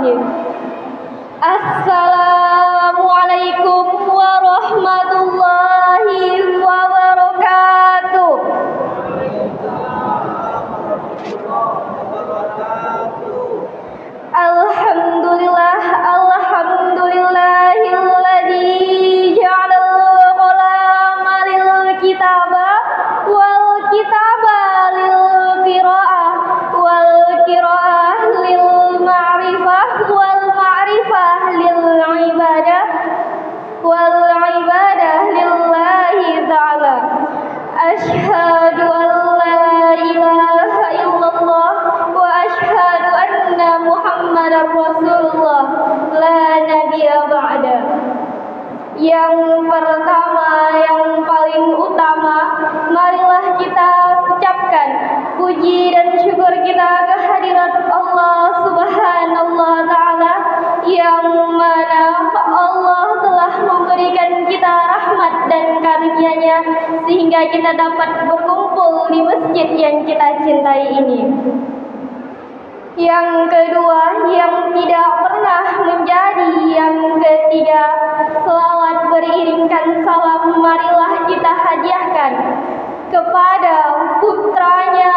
Bismillahirrahmanirrahim. Assalamualaikum warahmatullahi wabarakatuh. Alhamdulillahilladzi ja'alal qalama lil kitaba wal kitaba lil qiraah wal qiraah lil ma'rifah wal ma'rifah lil ibadah wal ibadah lillahi ta'ala. Asyhadu an la ilaha illallah wa asyhadu anna Muhammadar Rasulullah la nabiyya ba'da. Yang pertama, yang paling utama, marilah kita ucapkan puji dan syukur kita kehadirat Allah Subhanahu wa Ta'ala, yang mana Allah telah memberikan kita rahmat dan karunia-Nya sehingga kita dapat berkumpul di masjid yang kita cintai ini. Yang kedua, yang tidak pernah menjadi yang ketiga, selawat beriringkan salam marilah kita hadiahkan kepada putranya,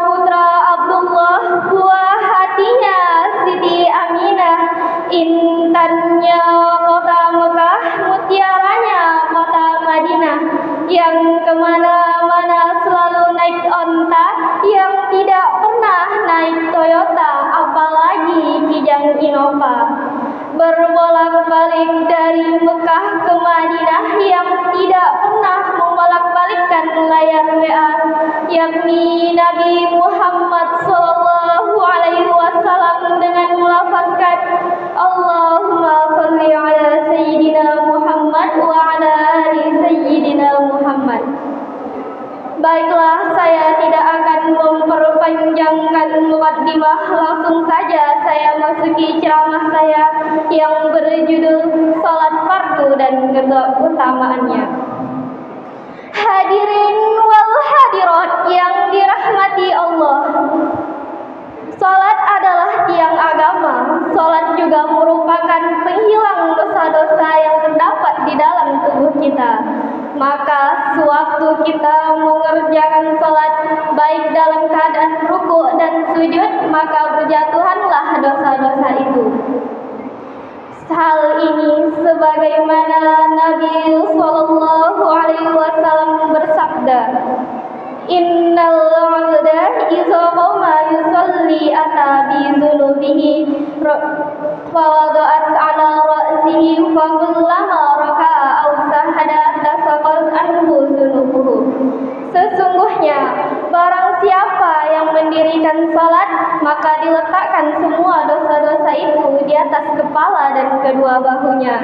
putra Abdullah, buah hatinya Siti Aminah, intannya kota Mekah, mutiaranya kota Madinah, yang kemana-mana selalu naik onta, yang tidak pernah naik Toyota, apalagi Kijang Innova. Berbolak-balik dari Mekah ke Madinah, yang tidak pernah membolak-balikkan layar WA, yakni Nabi Muhammad SAW dengan melafazkan Allahumma sholli ala Sayyidina Muhammad wa ala ali Sayyidina Muhammad. Baiklah, saya tidak akan memperpanjangkan mukaddimah, langsung saja saya masuki ceramah saya yang berjudul Salat Fardu dan keutamaannya. Hadirin wal hadirat yang dirahmati Allah, salat adalah tiang agama. Salat juga merupakan penghilang dosa-dosa yang terdapat di dalam tubuh kita. Maka sewaktu kita mengerjakan salat baik dalam keadaan rukuk dan sujud, maka berjatuhanlah dosa-dosa itu. Hal ini sebagaimana Nabi sallallahu alaihi wasallam bersabda, Innal 'abda idza qama yusalli ata bi dhunubihi fa wada'at 'ala ra'sihi fa kullama raka'a aw sahada tasaqat anhu dhunubuhu. Sesungguhnya barang siapa yang mendirikan salat, maka diletakkan semua dosa-dosa itu di atas kepala dan kedua bahunya.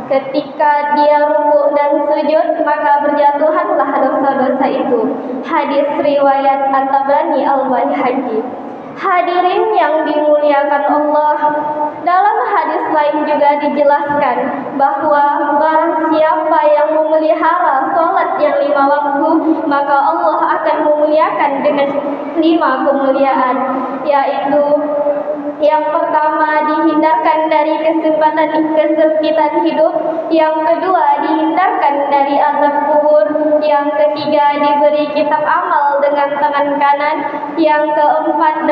Ketika dia rukuk dan sujud, maka berjatuhanlah dosa-dosa itu. Hadis riwayat At-Tabrani Al-Baihaqi. Hadirin yang dimuliakan Allah, dalam hadis lain juga dijelaskan bahwa barang siapa yang memelihara salat yang 5 waktu, maka Allah akan memuliakan dengan 5 kemuliaan, yaitu yang pertama dihindarkan dari kesempitan hidup, yang kedua dihindarkan dari azab kubur, yang ketiga diberi kitab amal dengan tangan kanan, yang keempat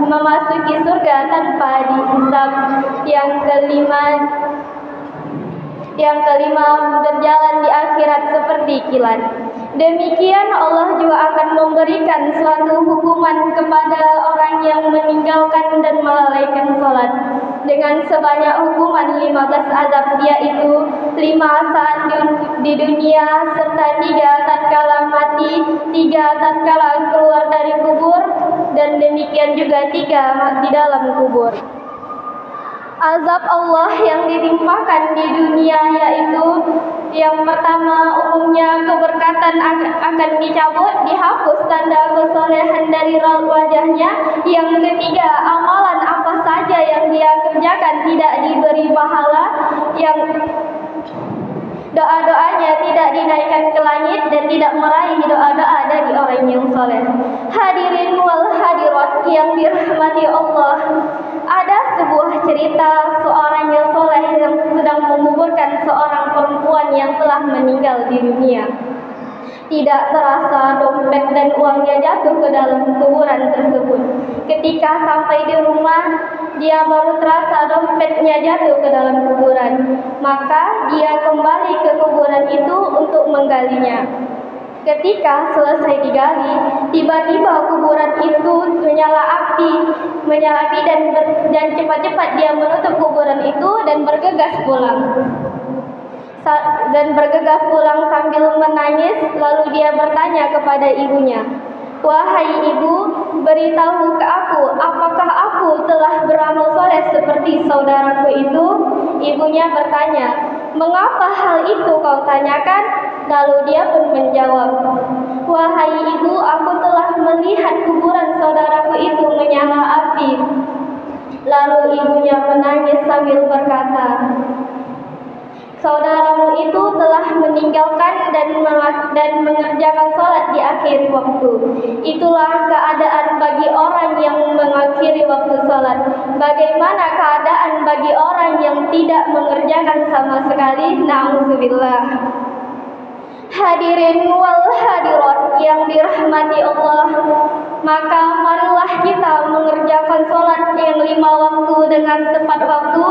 memasuki surga tanpa dihisab, yang kelima berjalan di akhirat seperti kilat. Demikian Allah juga akan memberikan suatu hukuman kepada orang yang meninggalkan dan melalaikan salat dengan sebanyak hukuman 15 azab, yaitu 5 saat di dunia, serta 3 tatkala mati, 3 tatkala keluar dari kubur, dan demikian juga 3 di dalam kubur. Azab Allah yang ditimpakan di dunia yaitu yang pertama, umumnya keberkatan akan dicabut, dihapus tanda kesolehan dari raut wajahnya. Yang ketiga, amalan apa saja yang dia kerjakan tidak diberi pahala, yang doa-doanya tidak dinaikkan ke langit dan tidak meraih doa-doa dari orang yang soleh. Hadirin wal hadirat yang dirahmati Allah, ada sebuah cerita seorang yang soleh yang sedang menguburkan seorang perempuan yang telah meninggal di dunia. Tidak terasa dompet dan uangnya jatuh ke dalam kuburan tersebut. Ketika sampai di rumah, dia baru terasa dompetnya jatuh ke dalam kuburan. Maka dia kembali ke kuburan itu untuk menggalinya. Ketika selesai digali, tiba-tiba kuburan itu menyala api dan cepat-cepat dia menutup kuburan itu dan bergegas pulang sambil menangis. Lalu dia bertanya kepada ibunya, "Wahai ibu, beritahu ke aku, apakah aku telah beramal soleh seperti saudaraku itu?" Ibunya bertanya, "Mengapa hal itu kau tanyakan?" Lalu dia pun menjawab, "Wahai ibu, aku telah melihat kuburan saudaraku itu menyala api." Lalu ibunya menangis sambil berkata, "Saudaramu itu telah meninggalkan dan mengerjakan sholat di akhir waktu." Itulah keadaan bagi orang yang mengakhiri waktu sholat. Bagaimana keadaan bagi orang yang tidak mengerjakan sama sekali? Na'udzubillah. Hadirin wal hadirat yang dirahmati Allah, maka marilah kita mengerjakan sholat yang 5 waktu dengan tepat waktu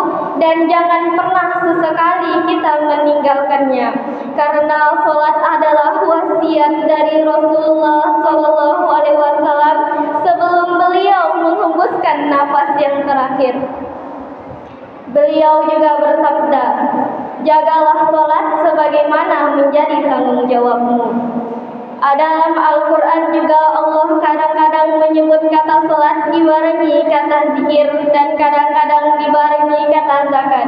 dan jangan pernah sesekali kita meninggalkannya, karena sholat adalah wasiat dari Rasulullah SAW sebelum beliau menghembuskan nafas yang terakhir. Beliau juga bersabda, "Jagalah sholat sebagaimana menjadi tanggung jawabmu." Dalam Al-Quran juga Allah kadang-kadang menyebut kata sholat dibarengi kata zikir, dan kadang-kadang dibarengi kata zakat,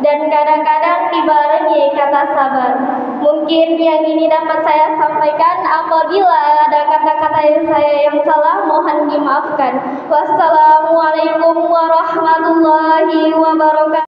dan kadang-kadang dibarengi kata sabar. Mungkin yang ini dapat saya sampaikan. Apabila ada kata-kata saya yang salah, mohon dimaafkan. Wassalamualaikum warahmatullahi wabarakatuh.